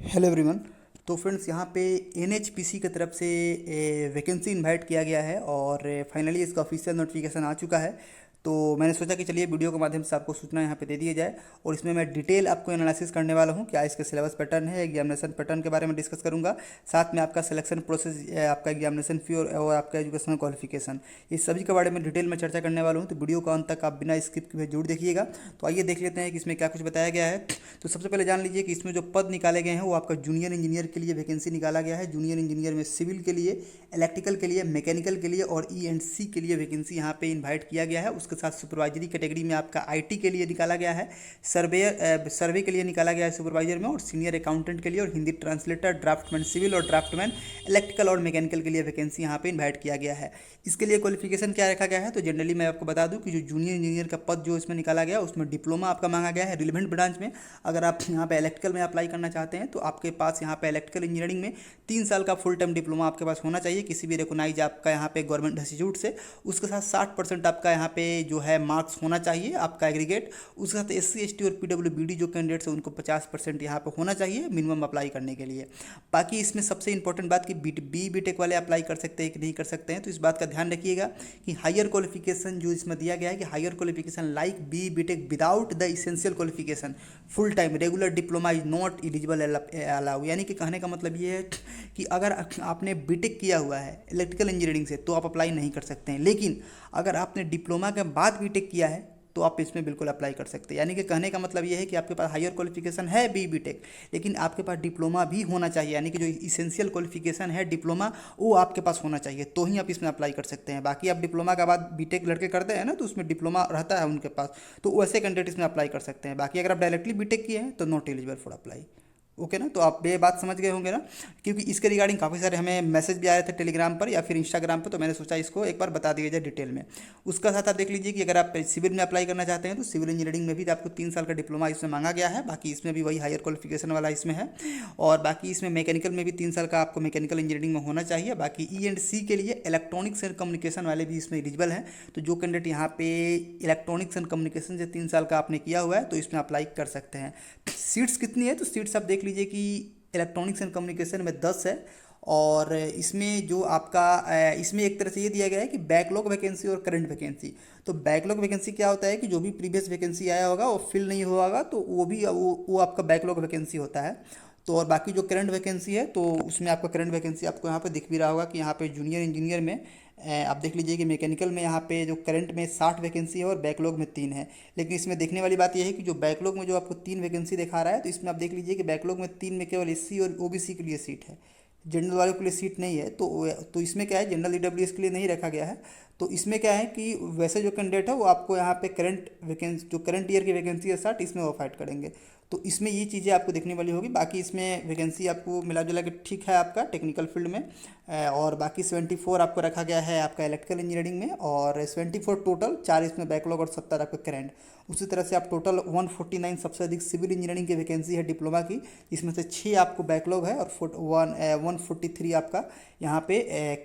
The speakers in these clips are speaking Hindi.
Hello everyone. तो फ्रेंड्स यहाँ पे एनएचपीसी की तरफ से वैकेंसी इनवाइट किया गया है और फाइनली इसका ऑफिशियल नोटिफिकेशन आ चुका है। तो मैंने सोचा कि चलिए वीडियो के माध्यम से आपको सूचना यहाँ पे दे दिया जाए और इसमें मैं डिटेल आपको एनालिसिस करने वाला हूँ। क्या इसके सिलेबस पैटर्न है, एग्जामिनेशन पैटर्न के बारे में डिस्कस करूँगा। साथ में आपका सिलेक्शन प्रोसेस, आपका एग्जामिनेशन फी और आपका एजुकेशनल क्वालिफिकेशन, इस सभी के बारे में डिटेल में चर्चा करने वाला हूँ। तो वीडियो को अंत तक आप बिना स्किप किए जरूर देखिएगा। तो आइए देख लेते हैं कि इसमें क्या कुछ बताया गया है। तो सबसे पहले जान लीजिए कि इसमें जो पद निकाले गए हैं वो आपका जूनियर इंजीनियर के लिए वैकेंसी निकाला गया है। जूनियर इंजीनियर में सिविल के लिए, इलेक्ट्रिकल के लिए, मैकेनिकल के लिए और ई&सी के लिए वैकेंसी यहाँ पे इनवाइट किया गया है। उसके साथ सुपरवाइजरी कैटेगरी में आपका आईटी के लिए निकाला गया है, सर्वे के लिए निकाला गया है सुपरवाइजर में, और सीनियर अकाउंटेंट के लिए, और हिंदी ट्रांसलेटर, ड्राफ्टमैन सिविल और ड्राफ्टमैन इलेक्ट्रिकल और मैकेनिकल के लिए वैकेंसी यहाँ पे इनवाइट किया गया है। इसके लिए क्वालिफिकेशन क्या रखा गया है, तो जनरली मैं आपको बता दूं कि जो जूनियर इंजीनियर का पद जो इसमें निकाला गया उसमें डिप्लोमा आपका मांगा गया है रिलेवेंट ब्रांच में। अगर आप यहाँ पे इलेक्ट्रिकल में अप्लाई करना चाहते हैं तो आपके पास यहाँ पे इलेक्ट्रिकल इंजीनियरिंग में 3 साल का फुल टाइम डिप्लोमा आपके पास होना चाहिए किसी भी रिकोगनाइज आपका यहाँ पे गवर्नमेंट इंस्टीट्यूट से। उसके साथ 60% आपका यहाँ पे जो है मार्क्स होना चाहिए आपका एग्रीगेट। उसके साथ SC ST और PWBD जो कैंडिडेट्स है उनको 50% यहाँ पे होना चाहिए मिनिमम अप्लाई करने के लिए। बाकी इसमें सबसे इंपॉर्टेंट बात कि BTech वाले अप्लाई कर सकते हैं कि नहीं कर सकते हैं, तो इस बात का ध्यान रखिएगा कि हायर क्वालिफिकेशन जो इसमें दिया गया है कि higher qualification like BTech without the essential qualification full time regular diploma is not eligible allow. यानी कि कहने का मतलब ये है कि अगर आपने बीटेक किया हुआ है इलेक्ट्रिकल इंजीनियरिंग से तो आप अप्लाई नहीं कर सकते हैं, लेकिन अगर आपने डिप्लोमा के बाद बीटेक किया है तो आप इसमें बिल्कुल अप्लाई कर सकते हैं। यानी कि कहने का मतलब ये है कि आपके पास हायर क्वालिफिकेशन है बीटेक, लेकिन आपके पास डिप्लोमा भी होना चाहिए। यानी कि जो इसेंशियल क्वालिफिकेशन है डिप्लोमा वो आपके पास होना चाहिए, तो ही आप इसमें अप्लाई कर सकते हैं। बाकी आप डिप्लोमा के बाद बीटेक लड़के करते हैं ना, तो उसमें डिप्लोमा रहता है उनके पास, तो वैसे कैंडिडेट इसमें अप्लाई कर सकते हैं। बाकी अगर आप डायरेक्टली बीटेक किए हैं तो not eligible for apply. Okay ना, तो आप ये बात समझ गए होंगे ना, क्योंकि इसके रिगार्डिंग काफ़ी सारे हमें मैसेज भी आए थे टेलीग्राम पर या फिर इंस्टाग्राम पर, तो मैंने सोचा इसको एक बार बता दिया जाए डिटेल में। उसका साथ आप देख लीजिए कि अगर आप सिविल में अप्लाई करना चाहते हैं तो सिविल इंजीनियरिंग में भी आपको 3 साल का डिप्लोमा इसमें मांगा गया है। बाकी इसमें भी वही हायर क्वालिफिकेशन वाला इसमें है। और बाकी इसमें मैकेनिकल में भी 3 साल का आपको मैकेनिकल इंजीनियरिंग में होना चाहिए। बाकी E&C के लिए इलेक्ट्रॉनिक्स एंड कम्युनिकेशन वाले भी इसमें एलिजिबल हैं। तो जो कैंडिडेट यहाँ पे इलेक्ट्रॉनिक्स एंड कम्युनिकेशन से 3 साल का आपने किया हुआ है तो इसमें अप्लाई कर सकते हैं। सीट्स कितनी है, तो सीट्स आप देख लीजिए कि इलेक्ट्रॉनिक्स एंड कम्युनिकेशन में 10 है। और इसमें जो आपका इसमें एक तरह से ये दिया गया है कि बैकलॉग वैकेंसी और करंट वैकेंसी। तो बैकलॉग वैकेंसी क्या होता है कि जो भी प्रीवियस वैकेंसी आया होगा वो फिल नहीं हुआ होगा तो वो भी वो आपका बैकलॉग वैकेंसी होता है। तो और बाकी जो करंट वैकेंसी है तो उसमें आपका करंट वैकेंसी आपको यहाँ पे दिख भी रहा होगा कि यहाँ पे जूनियर इंजीनियर में आप देख लीजिए कि मैकेनिकल में यहाँ पे जो करंट में 60 वैकेंसी है और बैकलॉग में 3 है। लेकिन इसमें देखने वाली बात यह है कि जो बैकलॉग में जो आपको 3 वैकेंसी दिखा रहा है तो इसमें आप देख लीजिए कि बैकलॉग में 3 में केवल SC और OBC के लिए सीट है, जनरल वालों के लिए सीट नहीं है। तो इसमें क्या है, जनरल EWS के लिए नहीं रखा गया है। तो इसमें क्या है कि वैसे जो कैंडिडेट है वो आपको यहाँ पे करंट वैकेंसी जो करंट ईयर की वैकेंसी है 60 इसमें वो फाइट करेंगे। तो इसमें ये चीज़ें आपको देखने वाली होगी। बाकी इसमें वैकेंसी आपको मिला जुला के ठीक है आपका टेक्निकल फील्ड में। और बाकी 74 आपको रखा गया है आपका इलेक्ट्रिकल इंजीनियरिंग में, और 74 टोटल, 4 इसमें बैकलॉग और 70 आपका करंट। उसी तरह से आप टोटल 149 सबसे अधिक सिविल इंजीनियरिंग की वैकेंसी है डिप्लोमा की, इसमें से 6 आपको बैकलॉग है और 143 आपका यहाँ पे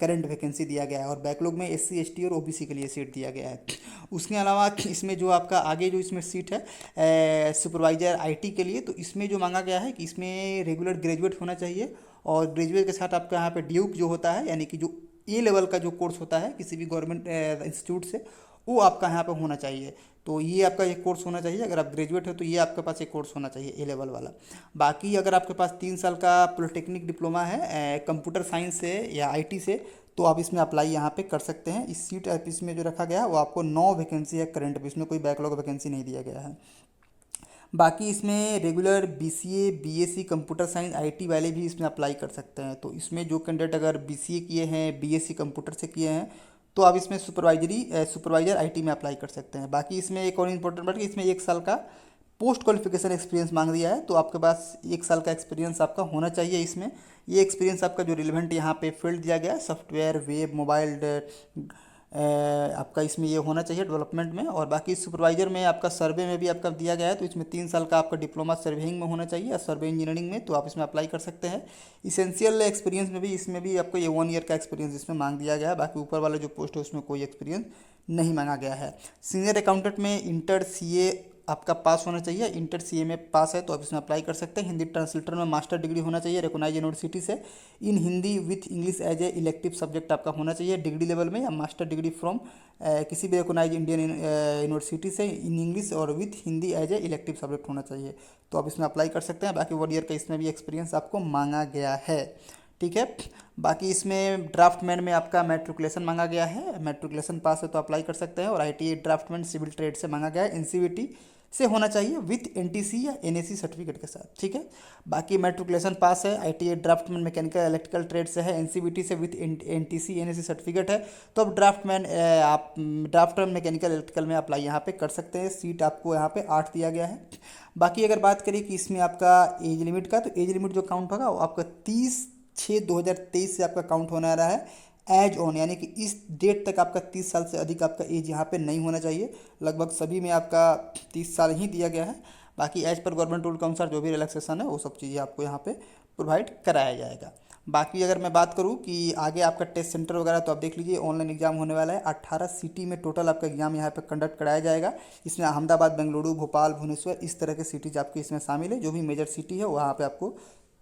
करंट वैकेंसी दिया गया है। और बैकलॉग में SC ST और OBC के लिए सीट दिया गया है। उसके अलावा इसमें जो आपका आगे जो इसमें सीट है सुपरवाइजर IT के लिए, तो इसमें जो मांगा गया है कि इसमें रेगुलर ग्रेजुएट होना चाहिए, और ग्रेजुएट के साथ आपका यहाँ पे ड्यूक जो होता है यानी कि जो A लेवल का जो कोर्स होता है किसी भी गवर्नमेंट इंस्टीट्यूट से, वो आपका यहाँ पे होना चाहिए। तो ये आपका एक कोर्स होना चाहिए, अगर आप ग्रेजुएट हो तो ये आपके पास एक कोर्स होना चाहिए A लेवल वाला। बाकी अगर आपके पास 3 साल का पॉलिटेक्निक डिप्लोमा है कंप्यूटर साइंस से या IT से, तो आप इसमें अप्लाई यहाँ पे कर सकते हैं। इस सीट इसमें जो रखा गया है वो आपको 9 वैकेंसी है करंट भी, इसमें कोई बैकलॉग वैकेंसी नहीं दिया गया है। बाकी इसमें regular BCA BSc computer science IT वाले भी इसमें अप्लाई कर सकते हैं। तो इसमें जो कैंडिडेट अगर BCA किए हैं, BSc कंप्यूटर से किए हैं, तो आप इसमें सुपरवाइजर IT में अप्लाई कर सकते हैं। बाकी इसमें एक और इम्पोर्टेंट बात कि इसमें 1 साल का पोस्ट क्वालिफिकेशन एक्सपीरियंस मांग दिया है, तो आपके पास 1 साल का एक्सपीरियंस आपका होना चाहिए इसमें। ये एक्सपीरियंस आपका जो रिलेवेंट यहाँ पे फील्ड दिया गया है सॉफ्टवेयर, वेब, मोबाइल, आपका इसमें ये होना चाहिए डेवलपमेंट में। और बाकी सुपरवाइजर में आपका सर्वे में भी आपका दिया गया है, तो इसमें 3 साल का आपका डिप्लोमा सर्वेइंग में होना चाहिए या सर्वे इंजीनियरिंग में, तो आप इसमें अप्लाई कर सकते हैं। इसेंशियल एक्सपीरियंस में भी इसमें भी आपको ये 1 ईयर का एक्सपीरियंस इसमें मांग दिया गया है। बाकी ऊपर वाला जो पोस्ट है उसमें कोई एक्सपीरियंस नहीं मांगा गया है। सीनियर अकाउंटेंट में इंटर CA आपका पास होना चाहिए, इंटर सी में पास है तो आप इसमें अप्लाई कर सकते हैं। हिंदी ट्रांसलेटर में मास्टर डिग्री होना चाहिए रिकॉग्नाइज यूनिवर्सिटी से in Hindi with English as a elective subject आपका होना चाहिए डिग्री लेवल में, या मास्टर डिग्री फ्रॉम किसी भी रिकॉग्नाइज इंडियन यूनिवर्सिटी से इन इंग्लिश और with Hindi as a elective subject होना चाहिए। तो आप इसमें अप्लाई कर सकते हैं। बाकी 1 ईयर का इसमें भी एक्सपीरियंस आपको मांगा गया है, ठीक है। बाकी इसमें ड्राफ्टमैन में आपका मैट्रिकुलेशन मांगा गया है, मैट्रिकुलेशन पास है तो अप्लाई कर सकते हैं। और आईटीआई ड्राफ्टमैन सिविल ट्रेड से मांगा गया है, एनसीवीटी से होना चाहिए विथ एनटीसी या एनएसी सर्टिफिकेट के साथ, ठीक है। बाकी मैट्रिकुलेशन पास है, ITI draftsman mechanical electrical trade से है, एनसीवीटी से विथ एनटीसी एनएसी सर्टिफिकेट है। तो अब आप ड्राफ्टमैन मैकेनिकल इलेक्ट्रिकल में अप्लाई यहाँ पे कर सकते हैं। सीट आपको यहाँ पे 8 दिया गया है। बाकी अगर बात करें कि इसमें आपका एज लिमिट का, तो एज लिमिट जो काउंट होगा वो आपका 30/6/2023 से आपका काउंट होने आ रहा है एज ऑन, यानी कि इस डेट तक आपका 30 साल से अधिक आपका एज यहाँ पे नहीं होना चाहिए। लगभग सभी में आपका 30 साल ही दिया गया है। बाकी एज पर गवर्नमेंट रूल के अनुसार जो भी रिलैक्सेशन है वो सब चीज़ें आपको यहाँ पे प्रोवाइड कराया जाएगा। बाकी अगर मैं बात करूँ कि आगे आपका टेस्ट सेंटर वगैरह, तो आप देख लीजिए ऑनलाइन एग्जाम होने वाला है। 18 सिटी में टोटल आपका एग्जाम यहाँ पे कंडक्ट कराया जाएगा। इसमें अहमदाबाद, बेंगलुरु, भोपाल, भुवनेश्वर इस तरह के सिटीज आपके इसमें शामिल है। जो भी मेजर सिटी है वहाँ पे आपको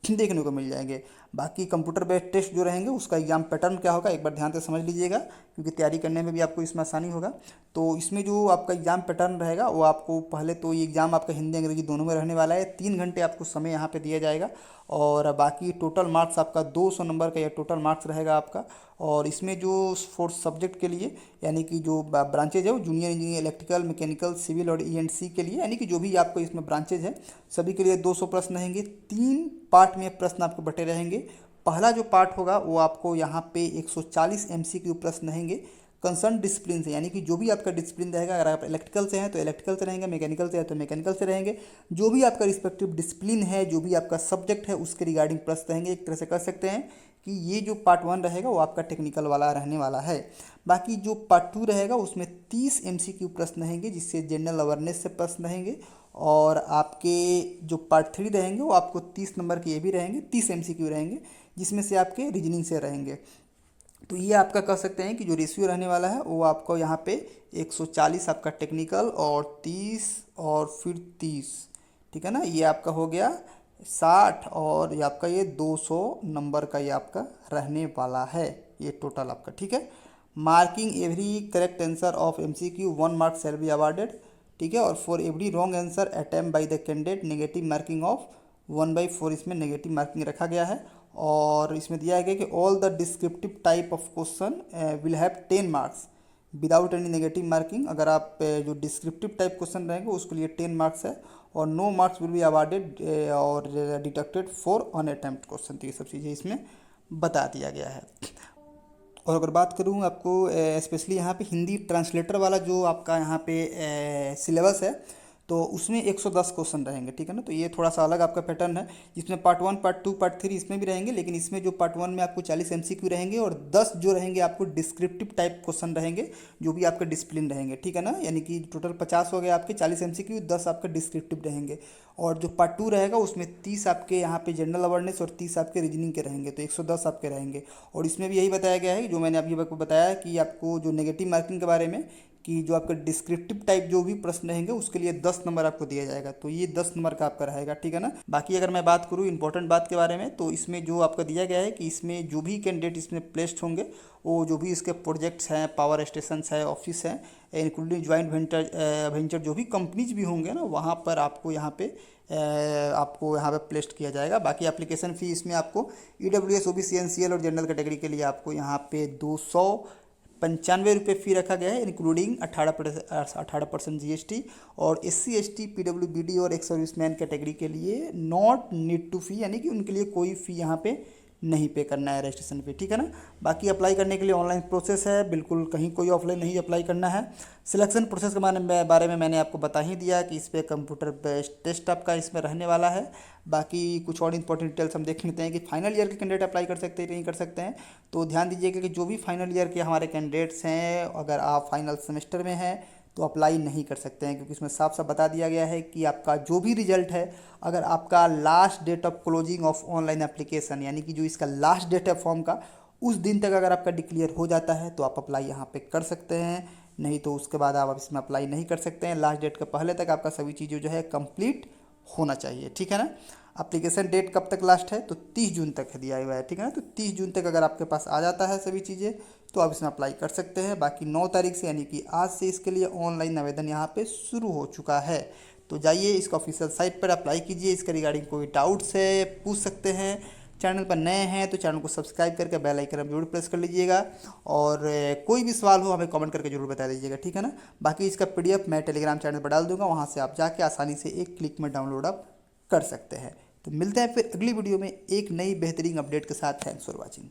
देखने को मिल जाएंगे। बाकी कंप्यूटर बेस्ड टेस्ट जो रहेंगे उसका एग्जाम पैटर्न क्या होगा एक बार ध्यान से समझ लीजिएगा, क्योंकि तैयारी करने में भी आपको इसमें आसानी होगा। तो इसमें जो आपका एग्जाम पैटर्न रहेगा वो आपको पहले तो ये एग्ज़ाम आपका हिंदी अंग्रेजी दोनों में रहने वाला है। 3 घंटे आपको समय यहाँ पे दिया जाएगा। और बाकी टोटल मार्क्स आपका 200 नंबर का यह टोटल मार्क्स रहेगा आपका। और इसमें जो 4 सब्जेक्ट के लिए, यानी कि जो ब्रांचेज है वो junior engineer electrical, mechanical, civil और ईएनसी के लिए, यानी कि जो भी आपको इसमें ब्रांचेज है सभी के लिए 200 प्रश्न रहेंगे। 3 पार्ट में प्रश्न आपको बटे रहेंगे। पहला जो पार्ट होगा वो आपको यहाँ पे 140 एमसीक्यू प्रश्न रहेंगे कंसर्न डिसिप्लिन से, यानी कि जो भी आपका डिसिप्लिन रहेगा। अगर आप इलेक्ट्रिकल से हैं तो इलेक्ट्रिकल से रहेंगे, मैकेनिकल से है तो मैकेनिकल से रहेंगे। जो भी आपका रिस्पेक्टिव डिसिप्लिन है, जो भी आपका सब्जेक्ट है उसके रिगार्डिंग प्रश्न रहेंगे। एक तरह से कह सकते हैं कि ये जो पार्ट 1 रहेगा वो आपका टेक्निकल वाला रहने वाला है। बाकी जो पार्ट 2 रहेगा उसमें 30 एमसीक्यू प्रश्न रहेंगे, जिससे जनरल अवेयरनेस से प्रश्न रहेंगे। और आपके जो पार्ट 3 रहेंगे वो आपको 30 नंबर के ये भी रहेंगे, 30 एमसीक्यू रहेंगे, जिसमें से आपके रीजनिंग से रहेंगे। तो ये आपका कह सकते हैं कि जो रेशियो रहने वाला है वो आपको यहाँ पे 140 आपका टेक्निकल और 30 और फिर 30, ठीक है ना। ये आपका हो गया 60 और ये आपका ये 200 नंबर का ये आपका रहने वाला है ये टोटल आपका, ठीक है। Marking every correct answer of MCQ 1 mark shall be awarded, ठीक है। और for every wrong answer attempt by the candidate negative marking of 1/4 इसमें नेगेटिव मार्किंग रखा गया है। और इसमें दिया गया कि all the descriptive type of question will have 10 marks without any negative marking. अगर आप जो डिस्क्रिप्टिव टाइप क्वेश्चन रहेंगे उसके लिए 10 मार्क्स है, और no marks will be awarded और डिडक्टेड फॉर अनअटेम्प्ट क्वेश्चन। तो ये सब चीज़ें इसमें बता दिया गया है। और अगर बात करूँ आपको स्पेशली यहाँ पे हिंदी ट्रांसलेटर वाला जो आपका यहाँ पे सिलेबस है, तो उसमें 110 क्वेश्चन रहेंगे, ठीक है ना। तो ये थोड़ा सा अलग आपका पैटर्न है, जिसमें पार्ट 1, पार्ट 2, पार्ट 3 इसमें भी रहेंगे। लेकिन इसमें जो पार्ट 1 में आपको 40 एमसीक्यू रहेंगे और 10 जो रहेंगे आपको डिस्क्रिप्टिव टाइप क्वेश्चन रहेंगे, जो भी आपके डिसिप्लिन रहेंगे, ठीक है ना। यानी कि टोटल 50 हो गए आपके, 40 एमसीक्यू, 10 आपके डिस्क्रिप्टिव रहेंगे। और जो पार्ट 2 रहेगा उसमें 30 आपके यहाँ पे जनरल अवेयरनेस और 30 आपके रीजनिंग के रहेंगे, तो 110 आपके रहेंगे। और इसमें भी यही बताया गया है जो मैंने अभी आपको बताया कि आपको जो नेगेटिव मार्किंग के बारे में, कि जो आपका डिस्क्रिप्टिव टाइप जो भी प्रश्न रहेंगे उसके लिए 10 नंबर आपको दिया जाएगा। तो ये 10 नंबर का आपका रहेगा, ठीक है ना। बाकी अगर मैं बात करूँ इंपॉर्टेंट बात के बारे में, तो इसमें जो आपका दिया गया है कि इसमें जो भी कैंडिडेट इसमें प्लेस्ड होंगे वो जो भी इसके प्रोजेक्ट्स हैं, पावर स्टेशन है, ऑफिस हैं, इंक्लूडिंग ज्वाइंट वेंचर जो भी कंपनीज भी होंगे ना, वहाँ पर आपको यहाँ पे प्लेस्ड किया जाएगा। बाकी एप्लीकेशन फ़ी इसमें आपको EWS OBC NCL और जनरल कैटेगरी के लिए आपको यहाँ पे 295 रुपये फ़ी रखा गया है, इंक्लूडिंग 18% GST। और SC ST PWBD और एक्स सर्विसमैन कैटेगरी के लिए नॉट नीड टू फ़ी, यानी कि उनके लिए कोई फ़ी यहाँ पे नहीं पे करना है रजिस्ट्रेशन पे, ठीक है ना। बाकी अप्लाई करने के लिए ऑनलाइन प्रोसेस है, बिल्कुल कहीं कोई ऑफलाइन नहीं अप्लाई करना है। सिलेक्शन प्रोसेस के बारे में मैंने आपको बता ही दिया कि इस पर कंप्यूटर बेस्ड टेस्ट आपका इसमें रहने वाला है। बाकी कुछ और इंपॉर्टेंट डिटेल्स हम देख लेते हैं कि फाइनल ईयर के कैंडिडेट अप्लाई कर सकते हैं नहीं कर सकते हैं। तो ध्यान दीजिएगा कि जो भी फाइनल ईयर के हमारे कैंडिडेट्स हैं, अगर आप फाइनल सेमेस्टर में हैं तो अप्लाई नहीं कर सकते हैं, क्योंकि इसमें साफ साफ बता दिया गया है कि आपका जो भी रिजल्ट है, अगर आपका last date of closing of online application, यानी कि जो इसका लास्ट डेट है फॉर्म का, उस दिन तक अगर आपका डिक्लेयर हो जाता है तो आप अप्लाई यहाँ पे कर सकते हैं। नहीं तो उसके बाद आप इसमें अप्लाई नहीं कर सकते हैं। लास्ट डेट के पहले तक आपका सभी चीज़ें जो है कंप्लीट होना चाहिए, ठीक है ना। एप्लीकेशन डेट कब तक लास्ट है, तो 30 जून तक है दिया हुआ है, ठीक है ना। तो 30 जून तक अगर आपके पास आ जाता है सभी चीज़ें तो आप इसमें अप्लाई कर सकते हैं। बाकी 9 तारीख से यानी कि आज से इसके लिए ऑनलाइन आवेदन यहाँ पे शुरू हो चुका है। तो जाइए इसका ऑफिशियल साइट पर अप्लाई कीजिए। इसके रिगार्डिंग कोई डाउट्स है पूछ सकते हैं। चैनल पर नए हैं तो चैनल को सब्सक्राइब करके बेल आइकन जरूर प्रेस कर लीजिएगा। और कोई भी सवाल हो हमें कमेंट करके जरूर बता दीजिएगा, ठीक है ना। बाकी इसका पीडीएफ मैं टेलीग्राम चैनल पर डाल दूंगा, वहाँ से आप जाके आसानी से एक क्लिक में डाउनलोड आप कर सकते हैं। तो मिलते हैं फिर अगली वीडियो में एक नई बेहतरीन अपडेट के साथ। Thanks for watching.